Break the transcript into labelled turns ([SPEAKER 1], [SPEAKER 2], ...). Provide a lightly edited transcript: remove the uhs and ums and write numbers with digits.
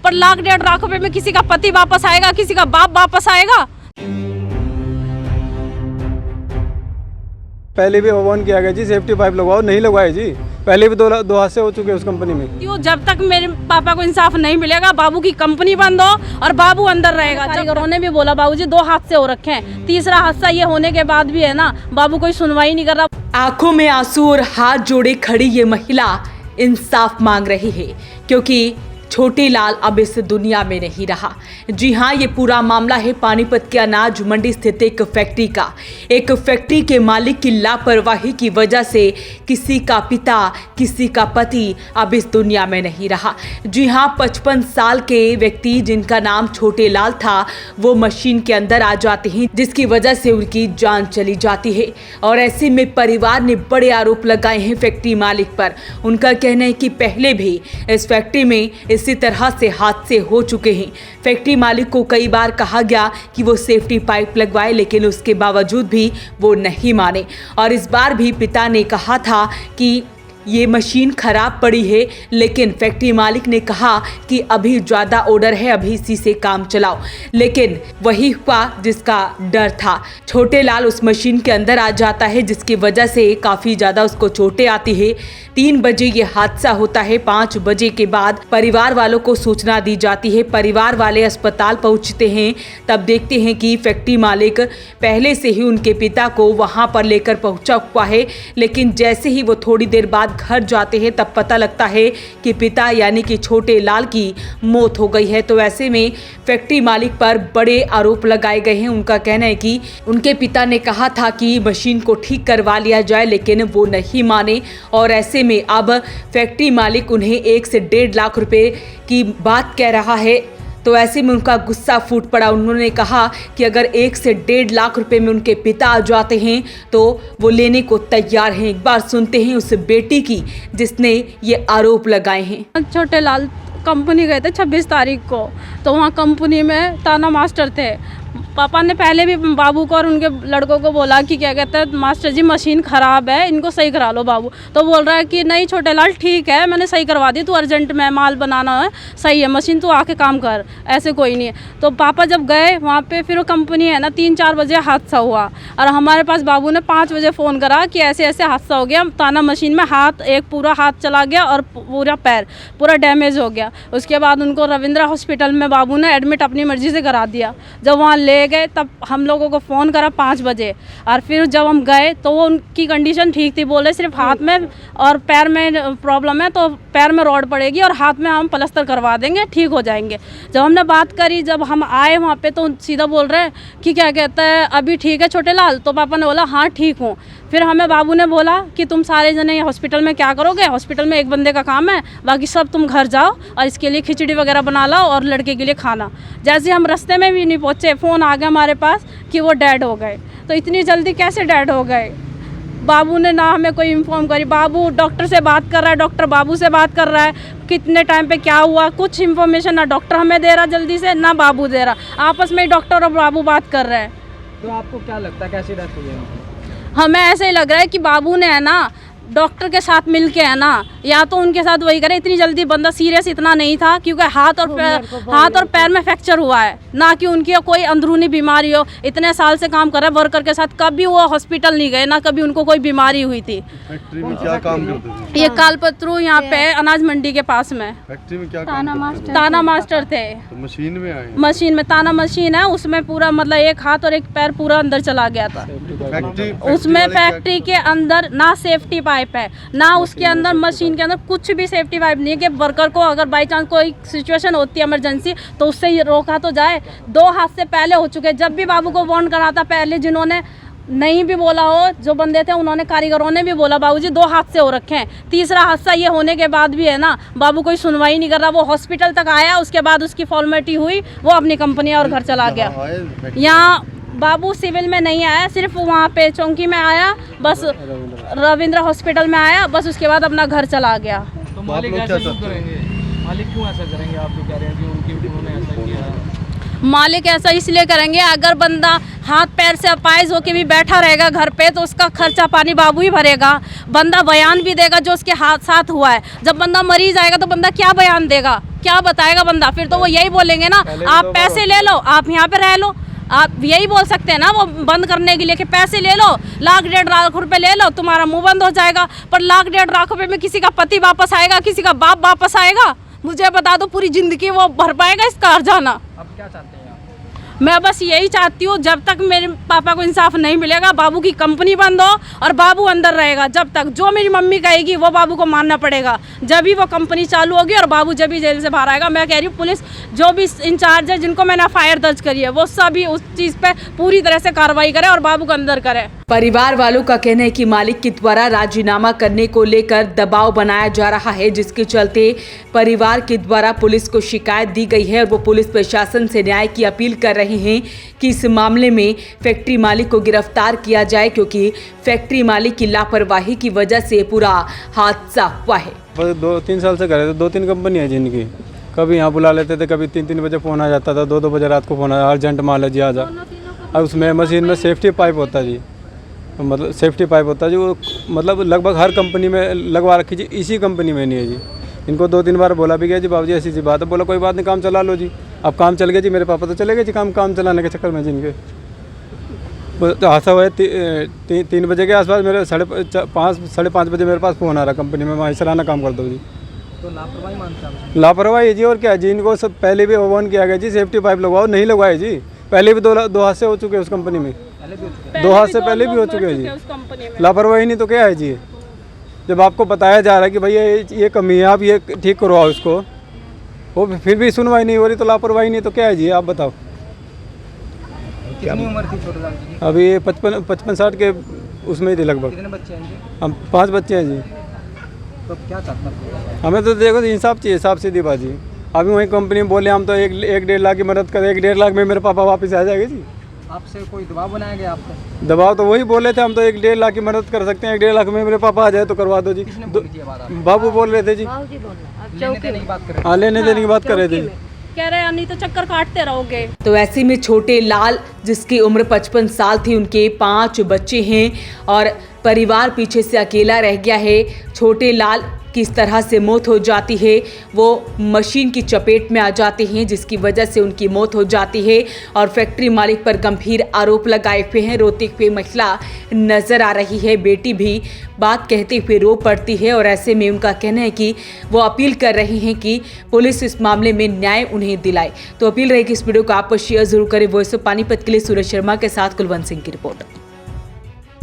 [SPEAKER 1] पर लाख 1.5 लाख रुपए में किसी का पति वापस आएगा, किसी का बाप वापस आएगा।
[SPEAKER 2] पहले भी आह्वान किया गया जी, सेफ्टी पाइप लगवाओ, नहीं लगवाए जी। पहले भी दो हादसे हो चुके हैं उस कंपनी में।
[SPEAKER 1] क्यों? जब तक मेरे पापा को इंसाफ नहीं मिलेगा, बाबू की कंपनी बंद हो और बाबू अंदर रहेगा। कारीगरों ने भी बोला बाबूजी 2 हादसे हो रखे हैं, तीसरा हादसा ये होने के बाद भी है ना, बाबू कोई सुनवाई नहीं कर रहा।
[SPEAKER 3] आंखों में आंसू और हाथ जोड़े खड़ी ये महिला इंसाफ मांग रही है, क्योंकि छोटे लाल अब इस दुनिया में नहीं रहा। जी हाँ, ये पूरा मामला है पानीपत के अनाज मंडी स्थित एक फैक्ट्री का। एक फैक्ट्री के मालिक की लापरवाही की वजह से किसी का पिता, किसी का पति अब इस दुनिया में नहीं रहा। जी हाँ, 55 साल के व्यक्ति जिनका नाम छोटे लाल था, वो मशीन के अंदर आ जाते हैं, जिसकी वजह से उनकी जान चली जाती है। और ऐसे में परिवार ने बड़े आरोप लगाए हैं फैक्ट्री मालिक पर। उनका कहना है कि पहले भी इस फैक्ट्री में इसी तरह से हादसे हो चुके हैं। फैक्ट्री मालिक को कई बार कहा गया कि वो सेफ्टी पाइप लगवाए, लेकिन उसके बावजूद भी वो नहीं माने। और इस बार भी पिता ने कहा था कि ये मशीन खराब पड़ी है, लेकिन फैक्ट्री मालिक ने कहा कि अभी ज़्यादा ऑर्डर है, अभी इसी से काम चलाओ। लेकिन वही हुआ जिसका डर था। छोटे लाल उस मशीन के अंदर आ जाता है, जिसकी वजह से काफ़ी ज़्यादा उसको चोटें आती है। 3 बजे ये हादसा होता है। 5 बजे के बाद परिवार वालों को सूचना दी जाती है। परिवार वाले अस्पताल पहुंचते हैं, तब देखते हैं कि फैक्ट्री मालिक पहले से ही उनके पिता को वहां पर लेकर पहुंचा हुआ है। लेकिन जैसे ही वो थोड़ी देर बाद घर जाते हैं, तब पता लगता है कि पिता यानी कि छोटे लाल की मौत हो गई है। तो ऐसे में फैक्ट्री मालिक पर बड़े आरोप लगाए गए हैं। उनका कहना है कि उनके पिता ने कहा था कि मशीन को ठीक करवा लिया जाए, लेकिन वो नहीं माने। और ऐसे में अब फैक्ट्री मालिक उन्हें 1 से 1.5 लाख रुपए की बात कह रहा है। तो ऐसे में उनका गुस्सा फूट पड़ा। उन्होंने कहा कि अगर 1 से 1.5 लाख रुपए में उनके पिता आ जाते हैं तो वो लेने को तैयार हैं। एक बार सुनते हैं उस बेटी की जिसने ये आरोप लगाए हैं।
[SPEAKER 1] छोटे लाल कंपनी गए थे 26 तारीख को, तो वहाँ कंपनी में ताना मास्टर थे। पापा ने पहले भी बाबू को और उनके लड़कों को बोला कि क्या कहते हैं, मास्टर जी मशीन ख़राब है, इनको सही करा लो बाबू। तो बोल रहा है कि नहीं छोटे लाल ठीक है, मैंने सही करवा दी, तू अर्जेंट में माल बनाना है, सही है मशीन, तू आके काम कर, ऐसे कोई नहीं है। तो पापा जब गए वहाँ पे, फिर वो कंपनी है ना 3-4 बजे हादसा हुआ। और हमारे पास बाबू ने 5 बजे फ़ोन करा कि ऐसे ऐसे हादसा हो गया। ताना मशीन में पूरा हाथ चला गया और पूरा पैर पूरा डैमेज हो गया। उसके बाद उनको रविंद्रा हॉस्पिटल में बाबू ने एडमिट अपनी मर्ज़ी से करा दिया। जब वहाँ ले गए तब हम लोगों को फ़ोन करा 5 बजे, और फिर जब हम गए तो वो उनकी कंडीशन ठीक थी। बोले सिर्फ हाथ में और पैर में प्रॉब्लम है, तो पैर में रॉड पड़ेगी और हाथ में हम प्लास्टर करवा देंगे, ठीक हो जाएंगे। जब हमने बात करी, जब हम आए वहाँ पे, तो सीधा बोल रहे हैं कि क्या कहते हैं अभी ठीक है छोटे लाल। तो पापा ने बोला हाँ ठीक हूँ। फिर हमें बाबू ने बोला कि तुम सारे जने हॉस्पिटल में क्या करोगे, हॉस्पिटल में 1 बंदे का काम है, बाकी सब तुम घर जाओ और इसके लिए खिचड़ी वगैरह बना लाओ और लड़के के लिए खाना। जैसे हम रास्ते में भी नहीं पहुँचे, फ़ोन आ गया हमारे पास कि वो डेड हो गए। तो इतनी जल्दी कैसे डेड हो गए? बाबू ने ना हमें कोई इन्फॉर्म करी। बाबू डॉक्टर से बात कर रहा है, डॉक्टर बाबू से बात कर रहा है, कितने टाइम पे क्या हुआ, कुछ इन्फॉर्मेशन ना डॉक्टर हमें दे रहा जल्दी से, ना बाबू दे रहा। आपस में डॉक्टर और बाबू बात कर रहे हैं।
[SPEAKER 4] तो आपको क्या लगता है कैसी डेथ हुई है?
[SPEAKER 1] हमें ऐसे ही लग रहा है कि बाबू ने है ना डॉक्टर के साथ मिल के है ना, या तो उनके साथ वही करे। इतनी जल्दी बंदा सीरियस इतना नहीं था, क्योंकि हाथ और पैर में फ्रैक्चर हुआ है, ना कि उनकी कोई अंदरूनी बीमारी हो। इतने साल से काम कर रहे हैं वर्कर के साथ, कभी वो हॉस्पिटल नहीं गए, ना कभी उनको कोई बीमारी हुई थी।
[SPEAKER 2] फैक्ट्री में क्या काम करते थे?
[SPEAKER 1] ये कालपत्रू यहाँ पे अनाज मंडी के पास में।
[SPEAKER 2] फैक्ट्री में क्या काम करते थे?
[SPEAKER 1] ताना मास्टर थे।
[SPEAKER 2] तो मशीन में आए?
[SPEAKER 1] मशीन में ताना मशीन है, उसमें पूरा मतलब 1 हाथ और 1 पैर पूरा अंदर चला गया था। उसमें फैक्ट्री के अंदर ना सेफ्टी पाइप है, ना उसके अंदर मशीन के अंदर कुछ भी सेफ्टी पाइप नहीं है कि वर्कर को अगर बाई चांस कोई सिचुएशन होती है इमरजेंसी तो उससे ही रोका तो जाए। 2 हादसे पहले हो चुके। जब भी बाबू को वार्न करा था, पहले जिन्होंने नहीं भी बोला हो, जो बंदे थे उन्होंने, कारीगरों ने भी बोला बाबूजी 2 हादसे हो रखे हैं, तीसरा हादसा ये होने के बाद भी है ना, बाबू कोई सुनवाई नहीं कर रहा। वो हॉस्पिटल तक आया, उसके बाद उसकी फॉर्मेलिटी हुई, वो अपनी कंपनी और घर चला गया। यहाँ बाबू सिविल में नहीं आया, सिर्फ वहाँ पे चौकी में आया, बस रविंद्रा हॉस्पिटल में आया, बस उसके बाद अपना घर चला गया।
[SPEAKER 4] तो मालिक ऐसा क्यों करेंगे? मालिक क्यों ऐसा करेंगे? आप जो कह रहे हैं कि उन्होंने ऐसा किया।
[SPEAKER 1] मालिक ऐसा इसलिए करेंगे, अगर बंदा हाथ पैर से अपाइज होके भी बैठा रहेगा घर पे तो उसका खर्चा पानी बाबू ही भरेगा। बंदा बयान भी देगा जो उसके हाथ साथ हुआ है। जब बंदा मरीज आएगा तो बंदा क्या बयान देगा, क्या बताएगा बंदा? फिर तो वो यही बोलेंगे ना, आप पैसे ले लो, आप यहाँ पे रह लो। आप यही बोल सकते हैं ना वो बंद करने के लिए कि पैसे ले लो, 1,00,000-1,50,000 रुपए ले लो, तुम्हारा मुंह बंद हो जाएगा। पर 1,00,000-1,50,000 रुपए में किसी का पति वापस आएगा, किसी का बाप वापस आएगा? मुझे बता दो, पूरी जिंदगी वो भर पाएगा इसका हर्जाना?
[SPEAKER 4] अब क्या चाहते हैं आप?
[SPEAKER 1] मैं बस यही चाहती हूँ, जब तक मेरे पापा को इंसाफ नहीं मिलेगा, बाबू की कंपनी बंद हो और बाबू अंदर रहेगा। जब तक जो मेरी मम्मी कहेगी वो बाबू को मानना पड़ेगा। जब भी वो कंपनी चालू होगी और बाबू जब भी जेल से बाहर आएगा। मैं कह रही हूँ पुलिस जो भी इंचार्ज है, जिनको मैंने एफआईआर दर्ज करी है, वो सभी उस चीज़ पे पूरी तरह से कार्रवाई करे और बाबू को अंदर करे।
[SPEAKER 3] परिवार वालों का कहना है कि मालिक के द्वारा राजीनामा करने को लेकर दबाव बनाया जा रहा है, जिसके चलते परिवार के द्वारा पुलिस को शिकायत दी गई है और वो पुलिस प्रशासन से न्याय की अपील कर रहे हैं कि इस मामले में फैक्ट्री मालिक को गिरफ्तार किया जाए, क्योंकि फैक्ट्री मालिक की लापरवाही की वजह से पूरा हादसा हुआ है।
[SPEAKER 2] 2-3 साल से करे थे, 2-3 कंपनी है जिनकी, कभी यहाँ बुला लेते थे, कभी 3-3 बजे फ़ोन आ जाता था, 2-2 बजे रात को फ़ोन आया, अर्जेंट माल है जी आ जा। और उसमें मशीन में सेफ्टी पाइप होता है जी, मतलब सेफ्टी पाइप होता है जी, वो मतलब लगभग हर कंपनी में लगवा रखी जी, इसी कंपनी में नहीं है जी। इनको 2-3 बार बोला भी गया जी, बाबूजी ऐसी बात है। बोला कोई बात नहीं, काम चला लो जी। अब काम चल गया जी, मेरे पापा तो चले गए जी काम चलाने के चक्कर में जिनके। तो हादसा हुआ है 3 बजे के आसपास, मेरे 5:30 बजे मेरे पास फ़ोन आ रहा कंपनी में, वहाँ सलाना काम कर दो जी।
[SPEAKER 4] तो लापरवाही मानते हैं?
[SPEAKER 2] लापरवाही है जी, और क्या है जी। इनको सब पहले भी आह्वान किया गया जी, सेफ्टी पाइप लगवाओ, नहीं लगवाए जी। पहले भी दो हादसे हो चुके हैं उस कंपनी में, 2 हादसे पहले भी हो चुके हैं जी। लापरवाही नहीं तो क्या है जी? जब आपको बताया जा रहा है कि भैया ये कमी है, आप ये ठीक करवाओ इसको, वो फिर भी सुनवाई नहीं हो रही, तो लापरवाही नहीं तो क्या है जी? आप बताओ।
[SPEAKER 4] कितनी उम्र थी छोटे लाल जी की?
[SPEAKER 2] अभी ये 55-60 के उसमें ही थे लगभग।
[SPEAKER 4] कितने बच्चे हैं इनके?
[SPEAKER 2] हम 5 बच्चे हैं जी।
[SPEAKER 4] तो अब क्या चाहते हैं?
[SPEAKER 2] हमें तो देखो इंसाफ चाहिए, साफ सीधी बाजी। अभी वही कंपनी में बोले हम तो 1-1.5 लाख की मदद करें, 1-1.5 लाख में मेरे पापा वापस आ जाएंगे जी।
[SPEAKER 4] आपसे कोई दबाव बनाया गया आपको?
[SPEAKER 2] दबाव तो वही बोले थे, हम तो 1-1.5 लाख की मदद कर सकते हैं, 1-1.5 लाख में मेरे पापा आ जाए तो करवा दो जी।
[SPEAKER 4] किसने बोली थी ये बात आपको?
[SPEAKER 2] बाबू बोल रहे थे जी।
[SPEAKER 4] लेने देने की बात कर रहे थे?
[SPEAKER 2] हाँ, लेने देने की बात कर रहे थे।
[SPEAKER 1] कह रहे हैं नहीं तो चक्कर काटते रहोगे।
[SPEAKER 3] तो ऐसे में छोटे लाल, जिसकी उम्र 55 साल थी, उनके 5 बच्चे हैं और परिवार पीछे से अकेला रह गया है। छोटे लाल किस तरह से मौत हो जाती है, वो मशीन की चपेट में आ जाते हैं, जिसकी वजह से उनकी मौत हो जाती है और फैक्ट्री मालिक पर गंभीर आरोप लगाए हुए हैं। रोती हुई महिला नजर आ रही है, बेटी भी बात कहते हुए रो पड़ती है और ऐसे में उनका कहना है कि वो अपील कर रहे हैं कि पुलिस इस मामले में न्याय उन्हें दिलाए। तो अपील रहेगी इस वीडियो को आप शेयर जरूर करें। वॉइस ऑफ पानीपत के लिए सूरज शर्मा के साथ कुलवंत सिंह की रिपोर्ट।